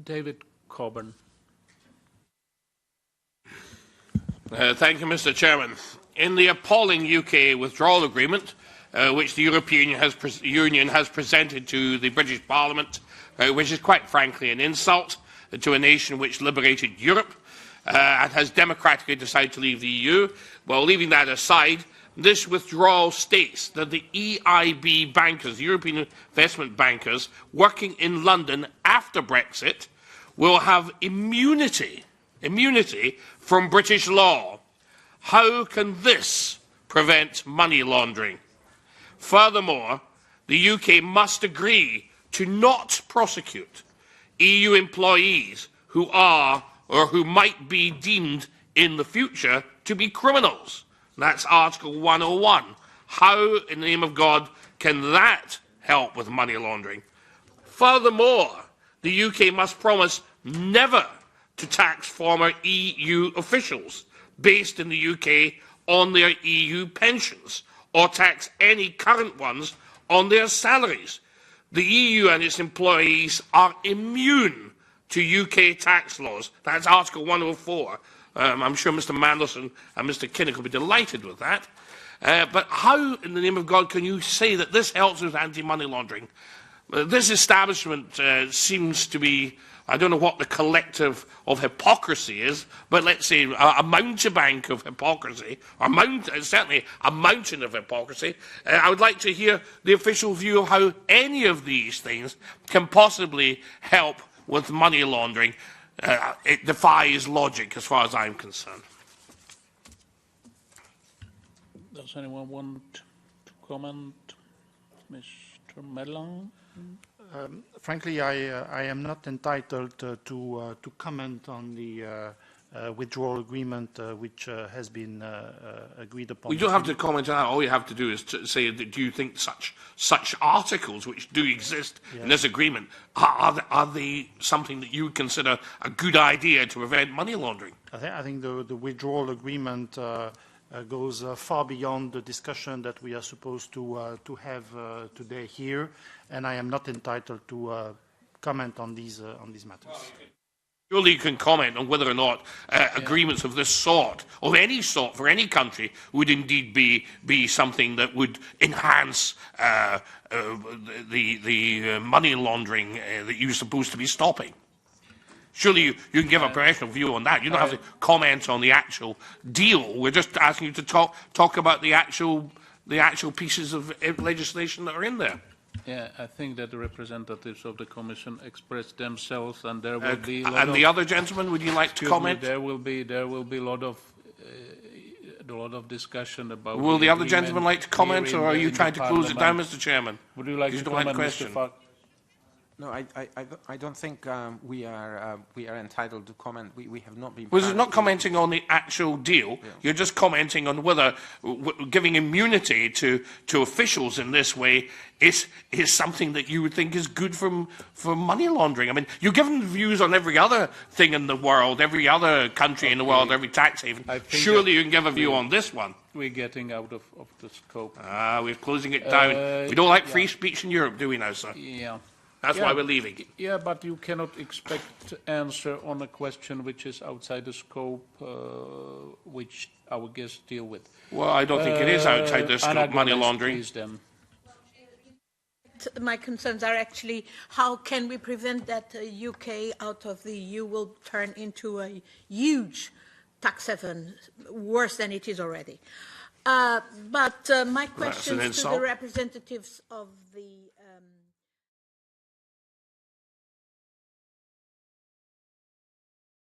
David Coburn. Thank you, Mr. Chairman. In the appalling UK withdrawal agreement, which the European Union has presented to the British Parliament, which is quite frankly an insult to a nation which liberated Europe and has democratically decided to leave the EU, well, leaving that aside, this withdrawal states that the EIB bankers, the European investment bankers, working in London after Brexit, will have immunity from British law. How can this prevent money laundering? Furthermore, the UK must agree to not prosecute EU employees who are or who might be deemed in the future to be criminals. That's Article 101. How, in the name of God, can that help with money laundering? Furthermore, the UK must promise never to tax former EU officials based in the UK on their EU pensions, or tax any current ones on their salaries. The EU and its employees are immune to UK tax laws. That's Article 104. I'm sure Mr. Mandelson and Mr. Kinnock will be delighted with that. But how, in the name of God, can you say that this helps with anti-money laundering? This establishment seems to be, I don't know what the collective of hypocrisy is, but let's say a mountebank of hypocrisy, or certainly a mountain of hypocrisy. I would like to hear the official view of how any of these things can possibly help with money laundering. It defies logic as far as I'm concerned. Does anyone want to comment? Mr. Mellon? Frankly, I am not entitled to comment on the withdrawal agreement which has been agreed upon. We don't have to comment on that. All you have to do is to say, do you think such articles which do exist in this agreement, are they something that you would consider a good idea to prevent money laundering? I think the withdrawal agreement goes far beyond the discussion that we are supposed to have today here, and I am not entitled to comment on these matters. Surely you can comment on whether or not agreements of this sort, of any sort, for any country, would indeed be something that would enhance the money laundering that you're supposed to be stopping. Surely you can give a professional view on that. You don't have to comment on the actual deal. We're just asking you to talk about the actual pieces of legislation that are in there. Yeah, I think that the representatives of the Commission expressed themselves, and there will be. And the other gentleman, would you like to comment? There will be a lot of discussion about. Will the other gentleman like to comment, or are you trying to close it down, Mr. Chairman? Would you like to comment, Mr. Falk? No, I don't think we are entitled to comment. We have not been. Well, you're not commenting on the actual deal. Yeah. You're just commenting on whether giving immunity to officials in this way is something that you would think is good for money laundering. I mean, you're given views on every other thing in the world, every other country in the world, every tax haven. Surely you can give a view on this one. We're getting out of the scope. We're closing it down. We don't like free speech in Europe, do we now, sir? Yeah. That's why we're leaving. Yeah, but you cannot expect answer on a question which is outside the scope which our guests deal with. Well, I don't think it is outside the scope of money laundering. My concerns are actually how can we prevent that the UK out of the EU will turn into a huge tax haven, worse than it is already. But my question to the representatives of the